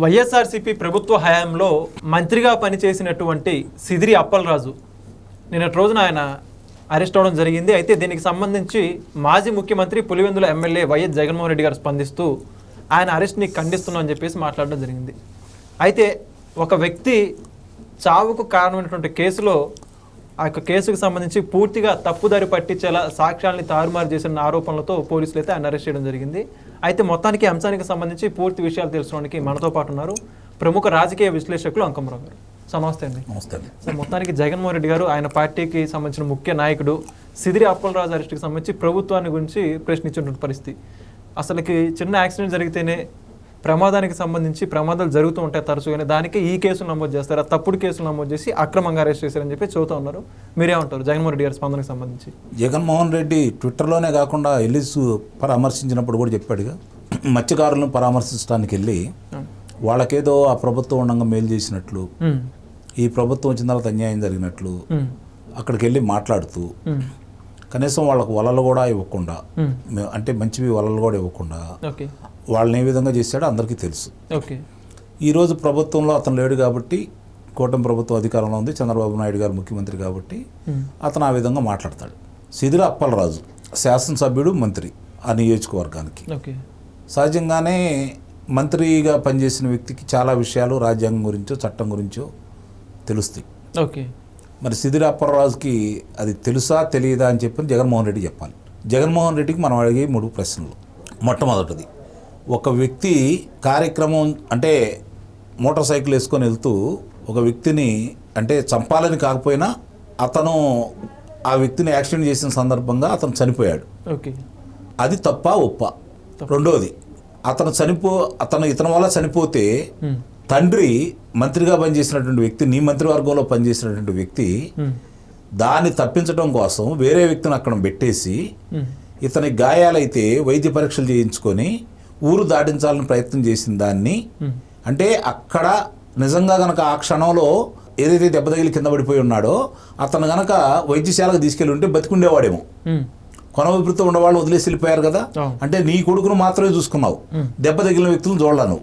వైఎస్ఆర్సీపీ ప్రభుత్వ హయాంలో మంత్రిగా పనిచేసినటువంటి సిదిరి అప్పలరాజు నిన్నటి రోజున ఆయన అరెస్ట్ అవడం జరిగింది. అయితే దీనికి సంబంధించి మాజీ ముఖ్యమంత్రి పులివెందుల ఎమ్మెల్యే వైఎస్ జగన్మోహన్ రెడ్డి గారు స్పందిస్తూ ఆయన అరెస్ట్ని ఖండిస్తున్నాం అని చెప్పేసి మాట్లాడడం జరిగింది. అయితే ఒక వ్యక్తి చావుకు కారణమైనటువంటి కేసులో ఆ యొక్క కేసుకు సంబంధించి పూర్తిగా తప్పుదారి పట్టించేలా సాక్ష్యాలని తారుమారు చేసిన ఆరోపణలతో పోలీసులు అయితే ఆయన అరెస్ట్ చేయడం జరిగింది. అయితే మొత్తానికి అంశానికి సంబంధించి పూర్తి విషయాలు తెలుసుకోవడానికి మనతో పాటు ఉన్నారు ప్రముఖ రాజకీయ విశ్లేషకులు అంకమరావు గారు. నమస్తే అండి. నమస్తే. సో మొత్తానికి జగన్మోహన్ రెడ్డి గారు ఆయన పార్టీకి సంబంధించిన ముఖ్య నాయకుడు సిదిరి అప్పలరాజు అరెస్ట్కి సంబంధించి ప్రభుత్వాన్ని గురించి ప్రశ్నించినటువంటి పరిస్థితి. అసలుకి చిన్న యాక్సిడెంట్ జరిగితేనే ప్రమాదానికి సంబంధించి ప్రమాదాలు జరుగుతూ ఉంటాయి తరచుగానే, దానికి ఈ కేసులు నమోదు చేస్తారు, తప్పుడు కేసులు నమోదు చేసి అక్రమంగా అరెస్ట్ చేశారని చెప్పి చెబుతూ ఉన్నారు. మీరేమంటారు జగన్మోహన్ రెడ్డి గారి స్పందనకు సంబంధించి? జగన్మోహన్ రెడ్డి ట్విట్టర్లోనే కాకుండా వెళ్ళి పరామర్శించినప్పుడు కూడా చెప్పాడుగా, మత్స్యకారులను పరామర్శించడానికి వెళ్ళి వాళ్ళకేదో ఆ ప్రభుత్వం ఉండగా మేలు చేసినట్లు, ఈ ప్రభుత్వం వచ్చిన తర్వాత అన్యాయం జరిగినట్లు అక్కడికి వెళ్ళి మాట్లాడుతూ కనీసం వాళ్ళకు వలలు కూడా ఇవ్వకుండా, అంటే మంచివి వలలు కూడా ఇవ్వకుండా వాళ్ళని ఏ విధంగా చేశాడో అందరికీ తెలుసు. ఈరోజు ప్రభుత్వంలో అతను లేడు కాబట్టి, కూటమి ప్రభుత్వం అధికారంలో ఉంది, చంద్రబాబు నాయుడు గారు ముఖ్యమంత్రి కాబట్టి అతను ఆ విధంగా మాట్లాడతాడు. సిదిరి అప్పలరాజు శాసనసభ్యుడు, మంత్రి ఆ నియోజకవర్గానికి. సహజంగానే మంత్రిగా పనిచేసిన వ్యక్తికి చాలా విషయాలు రాజ్యాంగం గురించో చట్టం గురించో తెలుస్తాయి. మరి సిదిరి అప్పలరాజుకి అది తెలుసా తెలియదా అని చెప్పి జగన్మోహన్ రెడ్డి చెప్పాలి. జగన్మోహన్ రెడ్డికి మనం అడిగే 3 ప్రశ్నలు. మొట్టమొదటిది, ఒక వ్యక్తి కార్యక్రమం అంటే మోటార్ సైకిల్ వేసుకొని వెళ్తూ ఒక వ్యక్తిని అంటే చంపాలని కాకపోయినా అతను ఆ వ్యక్తిని యాక్సిడెంట్ చేసిన సందర్భంగా అతను చనిపోయాడు. అది తప్ప ఒప్ప? రెండోది, అతను ఇతని వల్ల చనిపోతే తండ్రి మంత్రిగా పనిచేసినటువంటి వ్యక్తి, నీ మంత్రివర్గంలో పనిచేసినటువంటి వ్యక్తి దాన్ని తప్పించడం కోసం వేరే వ్యక్తిని అక్కడ పెట్టేసి ఇతని గాయాలైతే వైద్య పరీక్షలు చేయించుకొని ఊరు దాటించాలని ప్రయత్నం చేసిన దాన్ని, అంటే అక్కడ నిజంగా గనక ఆ క్షణంలో ఏదైతే దెబ్బ తగిలి కింద పడిపోయి ఉన్నాడో అతను గనక వైద్యశాలకు తీసుకెళ్ళి ఉంటే బతికుండేవాడేమో. కొన ఊపిరితో ఉండేవాళ్ళు వదిలేసి వెళ్ళిపోయారు కదా, అంటే నీ కొడుకును మాత్రమే చూసుకున్నావు, దెబ్బ తగిలిన వ్యక్తులను చూడలేను.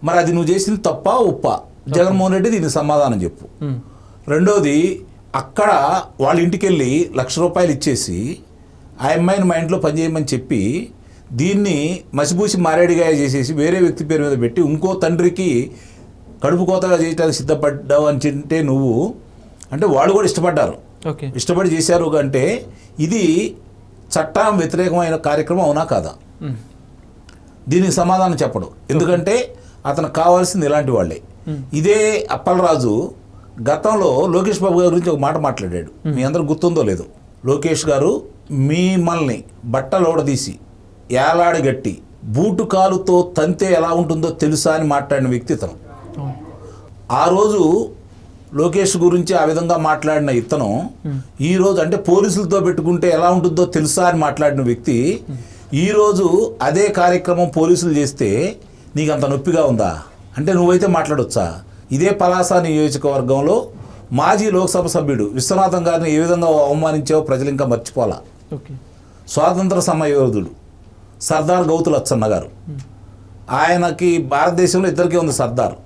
మరి అది నువ్వు చేసింది తప్ప ఉప్ప? జగన్మోహన్ రెడ్డి దీనికి సమాధానం చెప్పు. రెండోది, అక్కడ వాళ్ళ ఇంటికి వెళ్ళి ₹1,00,000 ఇచ్చేసి ఆ అమ్మాయిని మా ఇంట్లో పనిచేయమని చెప్పి దీన్ని మసిపూసి మారేడిగా చేసేసి వేరే వ్యక్తి పేరు మీద పెట్టి ఇంకో తండ్రికి కడుపు కోతగా చేయడానికి సిద్ధపడ్డావు అని చెంటే నువ్వు, అంటే వాళ్ళు కూడా ఇష్టపడ్డారు, ఇష్టపడి చేశారు అంటే ఇది చట్టం వ్యతిరేకమైన కార్యక్రమం అవునా కాదా? దీనికి సమాధానం చెప్పడు. ఎందుకంటే అతనికి కావాల్సింది ఇలాంటి వాళ్ళే. ఇదే అప్పలరాజు గతంలో లోకేష్ బాబు గారి గురించి ఒక మాట మాట్లాడాడు, మీ అందరూ గుర్తుందో లేదో. లోకేష్ గారు మిమ్మల్ని బట్టలోడదీసి ఏలాడగట్టి బూటు కాలుతో తంతే ఎలా ఉంటుందో తెలుసా అని మాట్లాడిన వ్యక్తి ఇతను. ఆ రోజు లోకేష్ గురించి ఆ విధంగా మాట్లాడిన ఇతను ఈరోజు అంటే పోలీసులతో పెట్టుకుంటే ఎలా ఉంటుందో తెలుసా అని మాట్లాడిన వ్యక్తి ఈరోజు అదే కార్యక్రమం పోలీసులు చేస్తే నీకు అంత నొప్పిగా ఉందా? అంటే నువ్వైతే మాట్లాడొచ్చా? ఇదే పలాస నియోజకవర్గంలో మాజీ లోక్సభ సభ్యుడు విశ్వనాథం గారిని ఏ విధంగా అవమానించావో ప్రజలు ఇంకా మర్చిపోలా. స్వాతంత్ర సమరయోధుడు సర్దార్ గౌతు లచ్చన్న గారు, ఆయనకి భారతదేశంలో ఇద్దరికే ఉంది సర్దార్.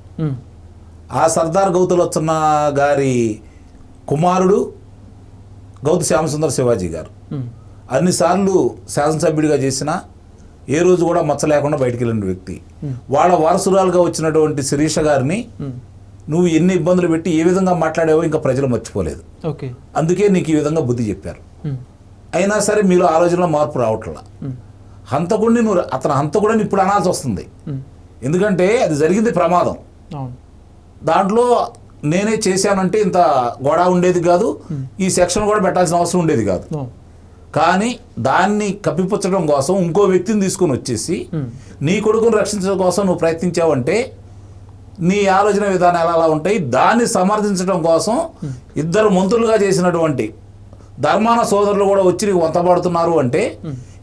ఆ సర్దార్ గౌతు లచ్చన్న గారి కుమారుడు గౌతు శ్యామసుందర్ శివాజీ గారు అన్నిసార్లు శాసనసభ్యుడిగా చేసినా ఏ రోజు కూడా మచ్చ లేకుండా బయటికి వెళ్ళిన వ్యక్తి. వాళ్ళ వారసురాలుగా వచ్చినటువంటి శిరీష గారిని నువ్వు ఎన్ని ఇబ్బందులు పెట్టి ఏ విధంగా మాట్లాడావో ఇంకా ప్రజలు మర్చిపోలేదు. అందుకే నీకు ఈ విధంగా బుద్ధి చెప్పారు. అయినా సరే మీలో ఆలోచనలో మార్పు రావట్లా. హంతకుడిని అతను హంతకుడని ఇప్పుడు అనాల్సి వస్తుంది, ఎందుకంటే అది జరిగింది ప్రమాదం. దాంట్లో నేనే చేశానంటే ఇంత గొడవ ఉండేది కాదు, ఈ సెక్షన్ కూడా పెట్టాల్సిన అవసరం ఉండేది కాదు. కానీ దాన్ని కప్పిపుచ్చడం కోసం ఇంకో వ్యక్తిని తీసుకొని వచ్చేసి నీ కొడుకును రక్షించడం కోసం నువ్వు ప్రయత్నించావంటే నీ ఆలోచన విధానాలు ఎలా ఉంటాయి? దాన్ని సమర్థించడం కోసం ఇద్దరు మంత్రులుగా చేసినటువంటి ధర్మాన సోదరులు కూడా వచ్చి నీకు వంతపడుతున్నారు అంటే,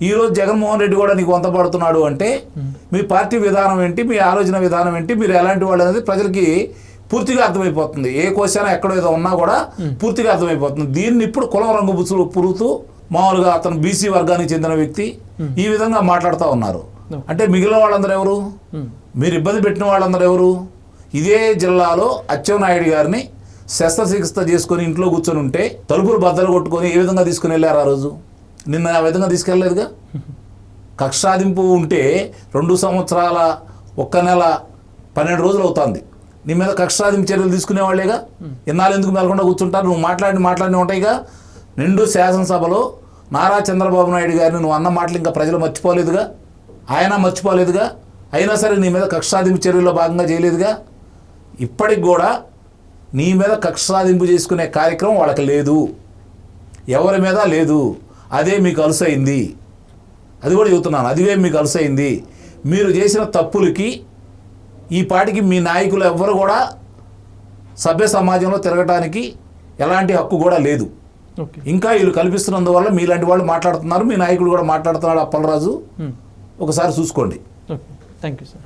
ఈరోజు జగన్మోహన్ రెడ్డి కూడా నీకు వంతపడుతున్నాడు అంటే మీ పార్టీ విధానం ఏంటి, మీ ఆలోచన విధానం ఏంటి, మీరు ఎలాంటి వాళ్ళు అనేది ప్రజలకి పూర్తిగా అర్థమైపోతుంది. ఏ క్వశ్చన్ ఎక్కడో ఏదో ఉన్నా కూడా పూర్తిగా అర్థమైపోతుంది. దీన్ని ఇప్పుడు కులం రంగు బుచ్చులు పురుగుతూ మామూలుగా అతను బీసీ వర్గానికి చెందిన వ్యక్తి ఈ విధంగా మాట్లాడుతూ ఉన్నారు. అంటే మిగిలిన వాళ్ళందరూ ఎవరు? మీరు ఇబ్బంది పెట్టిన వాళ్ళందరూ ఎవరు? ఇదే జిల్లాలో అచ్చెన్నాయుడు గారిని శస్త్రచికిత్స చేసుకొని ఇంట్లో కూర్చొని ఉంటే తలుపులు బద్దలు కొట్టుకొని ఏ విధంగా తీసుకుని వెళ్ళారు ఆ రోజు? నిన్న ఆ విధంగా తీసుకెళ్ళలేదుగా. కక్షాదింపు ఉంటే 2 సంవత్సరాల 1 నెల 12 రోజులు అవుతుంది. నీ మీద కక్షాదింపు చర్యలు తీసుకునేవాళ్ళేగా. ఇన్నాళ్ళు ఎందుకు మెలకుండా కూర్చుంటారు? నువ్వు మాట్లాడిన ఉంటాయిగా. నిండు శాసనసభలో నారా చంద్రబాబు నాయుడు గారిని నువ్వు అన్న మాటలు ఇంకా ప్రజలు మర్చిపోలేదుగా, ఆయన మర్చిపోలేదుగా. అయినా సరే నీ మీద కక్షాదింపు చర్యల్లో భాగంగా చేయలేదుగా. ఇప్పటికి కూడా నీ మీద కక్షాదింపు చేసుకునే కార్యక్రమం వాళ్ళకి లేదు, ఎవరి మీద లేదు. అదే మీకు అలసైంది. అది కూడా చెబుతున్నాను, అదివే మీకు అలసైంది. మీరు చేసిన తప్పులకి ఈ పాటికి మీ నాయకులు ఎవ్వరు కూడా సభ్య సమాజంలో తిరగటానికి ఎలాంటి హక్కు కూడా లేదు. ఇంకా వీళ్ళు కల్పిస్తున్నందువల్ల మీలాంటి వాళ్ళు మాట్లాడుతున్నారు, మీ నాయకుడు కూడా మాట్లాడుతున్నాడు అప్పలరాజు. ఒకసారి చూసుకోండి. Thank you sir.